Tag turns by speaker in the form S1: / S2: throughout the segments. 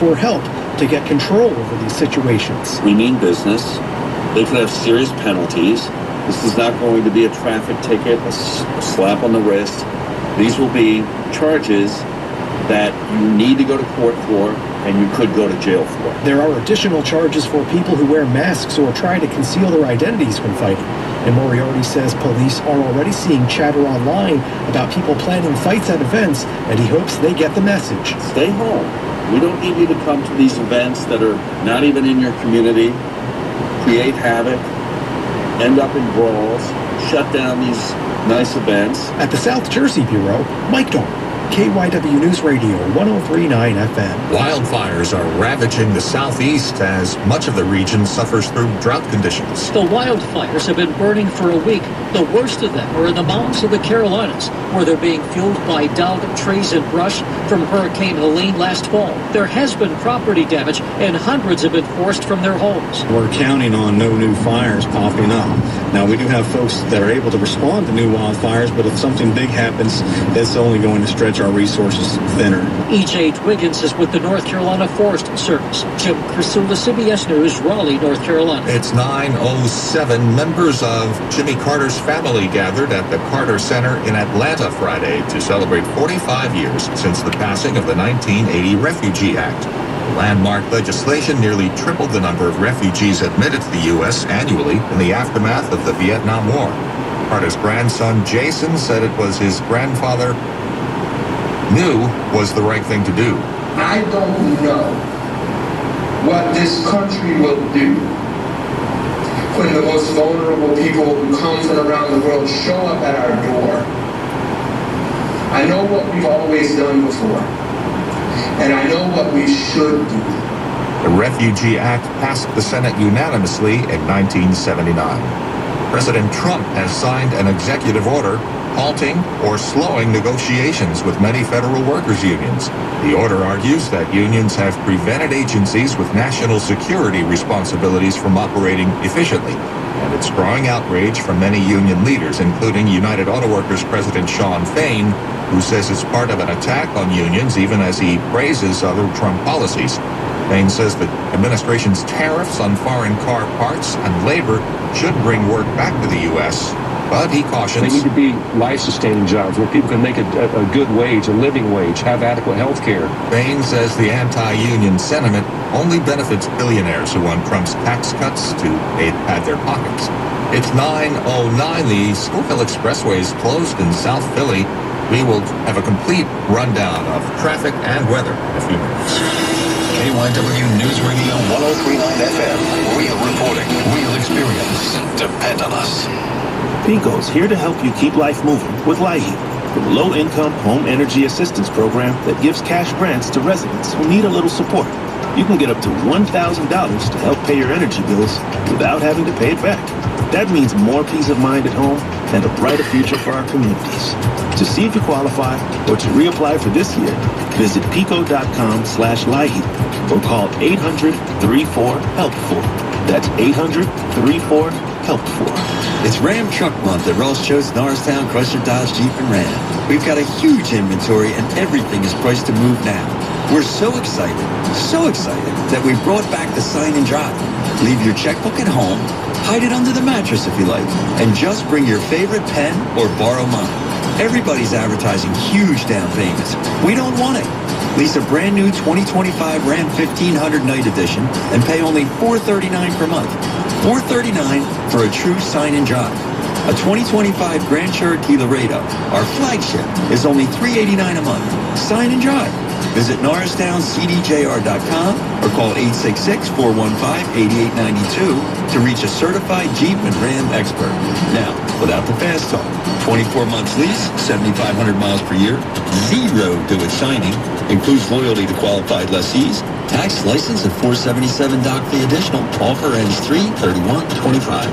S1: for help to get control over these situations.
S2: We mean business. They could have serious penalties. This is not going to be a traffic ticket, a slap on the wrist. These will be charges that you need to go to court for and you could go to jail for.
S1: There are additional charges for people who wear masks or try to conceal their identities when fighting. And Moriarty says police are already seeing chatter online about people planning fights at events, and he hopes they get the message.
S2: Stay home. We don't need you to come to these events that are not even in your community, create havoc, end up in brawls, shut down these nice events.
S1: At the South Jersey Bureau, Mike Dorn, KYW News Radio 103.9 FM.
S3: Wildfires are ravaging the southeast as much of the region suffers through drought conditions.
S4: The wildfires have been burning for a week. The worst of them are in the mountains of the Carolinas, where they're being fueled by downed trees and brush from Hurricane Helene last fall. There has been property damage, and hundreds have been forced from their homes.
S5: We're counting on no new fires popping up. Now, we do have folks that are able to respond to new wildfires, but if something big happens, it's only going to stretch our resources thinner.
S4: E.J. Wiggins is with the North Carolina Forest Service. Jim Crisula, CBS News, Raleigh, North Carolina.
S3: It's 9:07. Members of Jimmy Carter's family gathered at the Carter Center in Atlanta Friday to celebrate 45 years since the passing of the 1980 Refugee Act. Landmark legislation nearly tripled the number of refugees admitted to the U.S. annually in the aftermath of the Vietnam War. Carter's grandson, Jason, said it was his grandfather knew was the right thing to do.
S6: I don't know what this country will do when the most vulnerable people who come from around the world show up at our door. I know what we've always done before, and I know what we should do.
S3: The Refugee Act passed the Senate unanimously in 1979. President Trump has signed an executive order halting or slowing negotiations with many federal workers' unions. The order argues that unions have prevented agencies with national security responsibilities from operating efficiently. And it's drawing outrage from many union leaders, including United Auto Workers President Shawn Fain, who says it's part of an attack on unions even as he praises other Trump policies. Fain says the administration's tariffs on foreign car parts and labor should bring work back to the U.S., but he cautions
S7: they need to be life-sustaining jobs where people can make a good wage, a living wage, have adequate health care.
S3: Bain says the anti-union sentiment only benefits billionaires who want Trump's tax cuts to pad their pockets. It's 9:09. The Schuylkill Expressway is closed in South Philly. We will have a complete rundown of traffic and weather in a few minutes.
S8: KYW News Radio 103.9 FM. Real reporting, real experience. Depend on us.
S9: PECO's here to help you keep life moving with LIHEAP, the low-income home energy assistance program that gives cash grants to residents who need a little support. You can get up to $1,000 to help pay your energy bills without having to pay it back. That means more peace of mind at home and a brighter future for our communities. To see if you qualify or to reapply for this year, visit PECO.com/LIHEAP or call 800-34-HELP-4. That's 800-34-HELP-4.
S10: It's Ram Truck Month at Ross Cho's Norristown, Chrysler, Dodge, Jeep, and Ram. We've got a huge inventory and everything is priced to move now. We're so excited that we brought back the Sign and Drive. Leave your checkbook at home, hide it under the mattress if you like, and just bring your favorite pen or borrow mine. Everybody's advertising huge down payments. We don't want it. Lease a brand new 2025 Ram 1500 Night Edition and pay only $439 per month. $439 for a true Sign and Drive. A 2025 Grand Cherokee Laredo, our flagship, is only $389 a month. Sign and Drive. Visit NorristownCDJR.com or call 866-415-8892 to reach a certified Jeep and Ram expert. Now, without the fast talk, 24 months lease, 7,500 miles per year, zero do-it signing, includes loyalty to qualified lessees, tax license at $477 doc fee additional. Offer ends 3/31/25.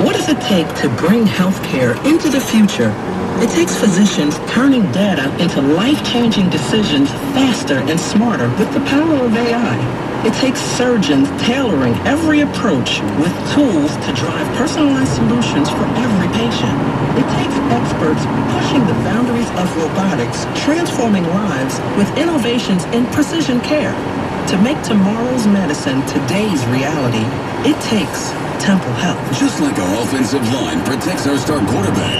S11: What does it take to bring healthcare into the future? It takes physicians turning data into life-changing decisions faster and smarter with the power of AI. It takes surgeons tailoring every approach with tools to drive personalized solutions for every patient. It takes experts pushing the boundaries of robotics, transforming lives with innovations in precision care. To make tomorrow's medicine today's reality, it takes Temple Health.
S12: Just like our offensive line protects our star quarterback,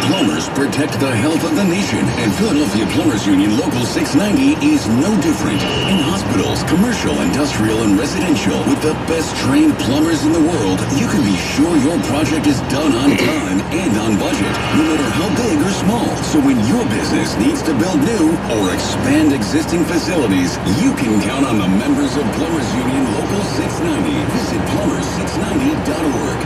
S12: plumbers protect the health of the nation, and Philadelphia Plumbers Union Local 690 is no different. In hospitals, commercial, industrial, and residential, with the best trained plumbers in the world, you can be sure your project is done on time and on budget, no matter how big or small. So when your business needs to build new or expand existing facilities, you can count on the members of Plumbers Union Local 690. Visit plumber690.org.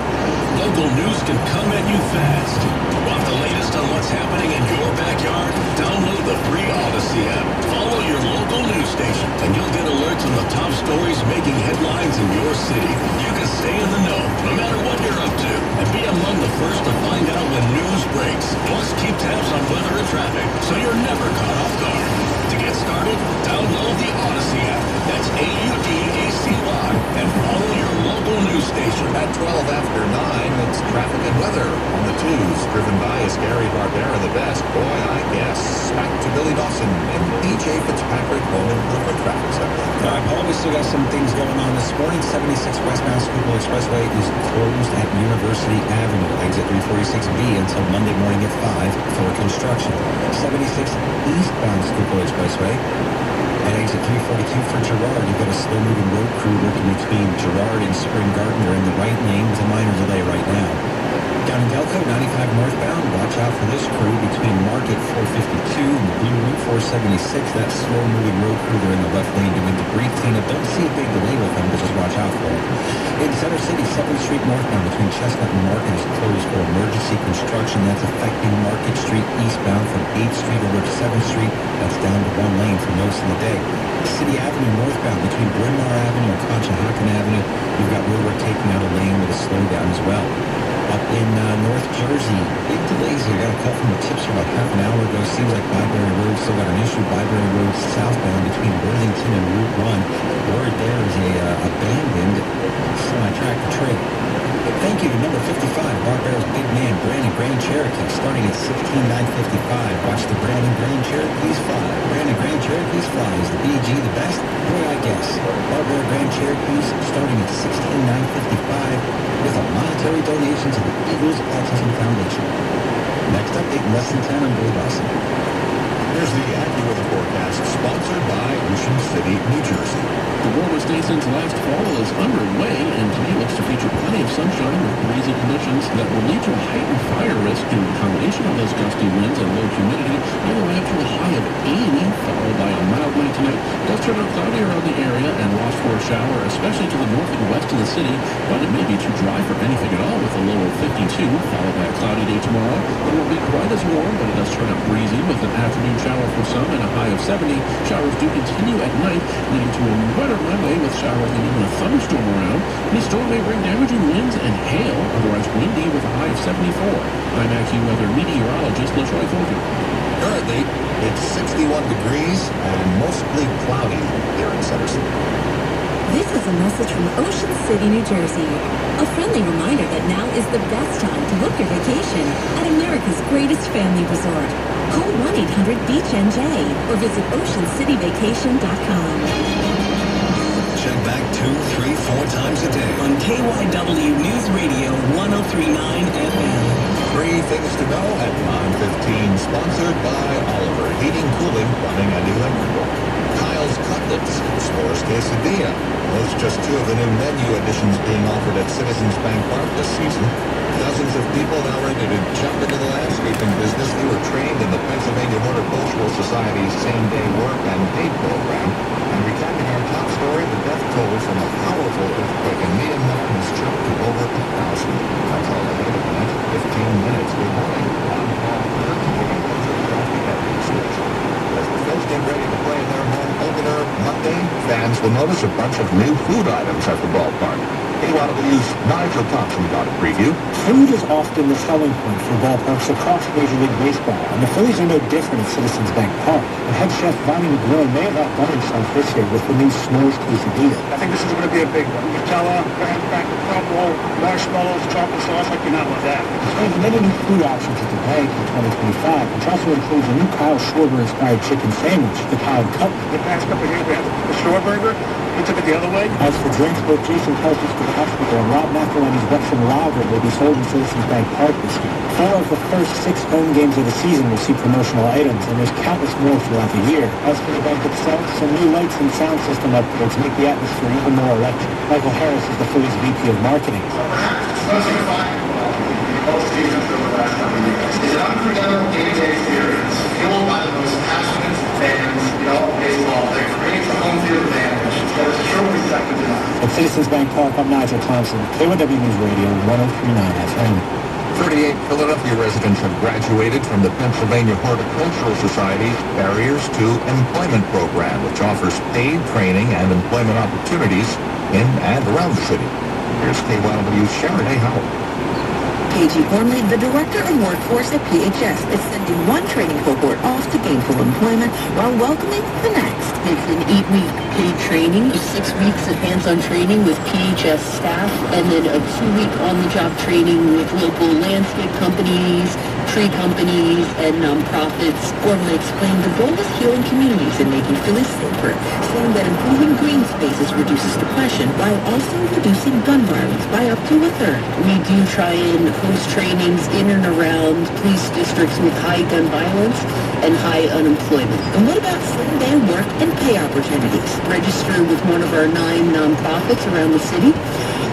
S8: Local news can come at you fast. Want the latest on what's happening in your backyard? Download the free Odyssey app. Follow your local news station, and you'll get alerts on the top stories making headlines in your city. You can stay in the know, no matter what you're up to, and be among the first to find out when news breaks. Plus, keep tabs on weather and traffic, so you're never caught off guard. To get started, download the Odyssey app. That's AUDACY, and follow your local news station.
S3: At 12 after 9, it's traffic and weather on the 2s, driven by is Gary Barbera, the best. Boy, I guess. Back to Billy Dawson and DJ Fitzpatrick Home Improvement Traffic Center.
S13: All right, Paul, we still got some things going on this morning. 76 westbound Schuylkill Expressway is closed at University Avenue, exit 346B until Monday morning at 5 for construction. 76 eastbound Schuylkill Expressway at exit 342 for Girard. You've got a slow-moving road crew working between Girard and Spring Garden. They're in the right lane with a minor delay right now. Down in Delco, 95 northbound, watch out for this crew between Market 452 and Blue Route 476. That slow-moving road crew, they're in the left lane doing debris cleanup. Don't see a big delay with them, but just watch out for it. In Center City, 7th Street northbound between Chestnut and Market is closed for emergency construction. That's affecting Market Street eastbound from 8th Street over to 7th Street. That's down to one lane for most of the day. City Avenue northbound between Bryn Mawr Avenue and Conshohocken Avenue, you've got roadwork taking out a lane with a slowdown as well. Up in North Jersey, big delays here. Got a call from the Tipster about half an hour ago. Seems like Byberry Road still got an issue. Byberry Road southbound between Worthington and Route 1. Word there is a abandoned semi-tractor trailer. Thank you to number 55, Barbara's Big Man, Brandon Grand Cherokee, starting at 16,955. Watch the Brandon Grand Cherokees fly. Brandon Grand Cherokees fly. Is the BG the best? Boy, I guess. Barbara Grand Cherokees starting at 16,955 with a monetary donation to the Eagles Autism Foundation. Next update in less than 10, I'm Billy Dawson.
S3: Here's the AccuWeather forecast, sponsored by Ocean City, New Jersey.
S14: The warmest day since last fall is underway, and today looks to feature plenty of sunshine with breezy conditions that will lead to a heightened fire risk due to a combination of those gusty winds and low humidity, all the way up to a high of 80, followed by a mild night tonight. It does turn out cloudy around the area, and watch for a shower, especially to the north and west of the city, but it may be too dry for anything at all with a low of 52, followed by a cloudy day tomorrow. It won't be quite as warm, but it does turn out breezy with an afternoon shower for some and a high of 70. Showers do continue at night, leading to a wetter Monday with showers and even a thunderstorm around. Any storm may bring damaging winds and hail, otherwise windy with a high of 74. I'm AccuWeather meteorologist LaTroy Fulton.
S3: Currently, it's 61 degrees and mostly cloudy here in Center City.
S15: This is a message from Ocean City, New Jersey. A friendly reminder that now is the best time to book your vacation at America's greatest family resort. Call 1-800-BEACH-NJ or visit OceanCityVacation.com.
S8: Check back 2, 3, 4 times a day
S11: On KYW News Radio 103.9 FM.
S3: 3 things to know at 9:15, sponsored by Oliver Heating, Cooling, Plumbing, and Electrical. Kyle's Cutlets, S'mores Quesadilla. Those are just 2 of the new menu additions being offered at Citizens Bank Park this season. Dozens of people now ready to jump into the landscaping business. They were trained in the Pennsylvania Horticultural Society's same-day work and pay program. And recapping our top story, the death toll from a powerful earthquake in Myanmar has jumped to over 1,000. That's all ahead of the next 15 minutes. Good morning. I'm Paul Kirk, taking pictures off the Evidence Station. As the Phils get ready to play their home opener Monday, fans will notice a bunch of new food items at the ballpark. KYW's Nigel Thompson got a preview.
S16: Food is often the selling point for ballparks across Major League Baseball, and the Phillies are no different at Citizens Bank Park. And head chef Bonnie McGrill may have outdone himself this year with the new s'mores quesadilla.
S17: I think this is going to be a big one. Nutella, graham cracker crumble, marshmallows, chocolate sauce, like you're not with that.
S16: There's many new food options at the bank in 2025, which also includes a new Kyle Schwarber-inspired chicken sandwich, the Kyle Cutlet.
S17: The past couple of years, we had the Shore Burger. We took it the other way.
S16: As for drinks, both Jason Kelce's for the Hospital and Rob McElhenney's Russian Lager will be sold in Citizens Bank Park this year. 4 of the first 6 home games of the season will see promotional items, and there's countless more throughout the year. As for the bank itself, some new lights and sound system upgrades make the atmosphere even more electric. Michael Harris is the Phillies VP of Marketing.
S6: It's an unforgettable day-to-day experience, fueled by the most passionate fans in all of baseball. They're creating the home field advantage. It's truly second to none.
S16: At Citizens Bank Park, I'm Nigel Thompson, KYW News Radio, 103.9 FM.
S3: 38 Philadelphia residents have graduated from the Pennsylvania Horticultural Society's Barriers to Employment program, which offers paid training and employment opportunities in and around the city. Here's KYW's Sharon A. Howard.
S18: KG Gormley, the Director of Workforce at PHS, is sending one training cohort off to gainful employment while welcoming the next.
S19: It's an 8-week paid training, 6 weeks of hands-on training with PHS staff, and then a 2-week on-the-job training with local landscape companies, tree companies, and nonprofits. Gormley explained the goal is healing communities and making Philly safer, saying that improving green spaces reduces depression while also reducing gun violence by up to a third. We do try and host trainings in and around police districts with high gun violence and high unemployment.
S18: And what about same-day work and pay opportunities?
S19: Register with one of our 9 nonprofits around the city,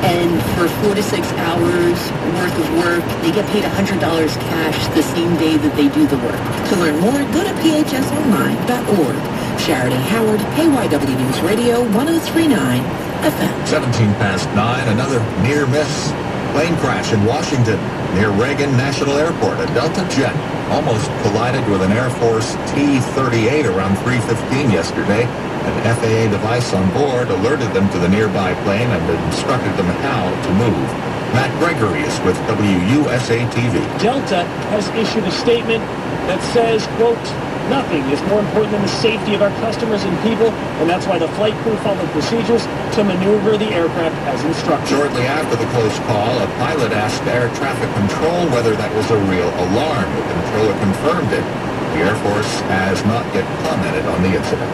S19: and for 4 to 6 hours worth of work, they get paid $100 cash the same day that they do the work.
S18: To learn more, go to phsonline.org. Sharon A. Howard, KYW News Radio, 103.9 FM.
S3: 9:17, another near miss. Plane crash in Washington near Reagan National Airport. A Delta jet almost collided with an Air Force T-38 around 3:15 yesterday. An FAA device on board alerted them to the nearby plane and instructed them how to move. Matt Gregory is with WUSA-TV.
S20: Delta has issued a statement that says, quote, "Nothing is more important than the safety of our customers and people, and that's why the flight crew followed procedures to maneuver the aircraft as instructed."
S3: Shortly after the close call, a pilot asked air traffic control whether that was a real alarm. The controller confirmed it. The Air Force has not yet commented on the incident.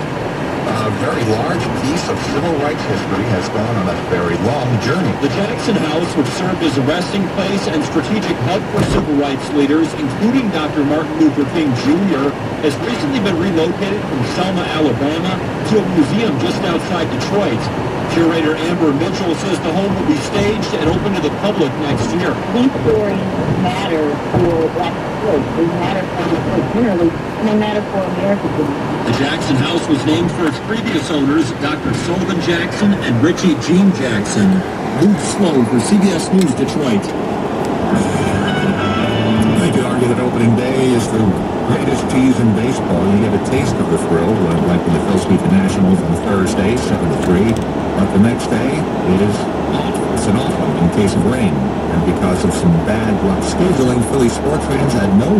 S3: A very large piece of civil rights history has gone on a very long journey.
S21: The Jackson House, which served as a resting place and strategic hub for civil rights leaders, including Dr. Martin Luther King Jr., has recently been relocated from Selma, Alabama, to a museum just outside Detroit. Curator Amber Mitchell says the home will be staged and open to the public next year.
S22: These stories matter for Black Detroit. They matter for Detroit generally, and they matter for America.
S21: The Jackson House was named for its previous owners, Dr. Sullivan Jackson and Richie Jean Jackson. Luke Sloan for CBS News Detroit.
S3: I could argue that opening day is the greatest tease in baseball. You get a taste of the thrill, like when the Phils beat the Nationals on Thursday, 7-3. But the next day is off. It's an off one in case of rain. And because of some bad luck scheduling, Philly sports fans had no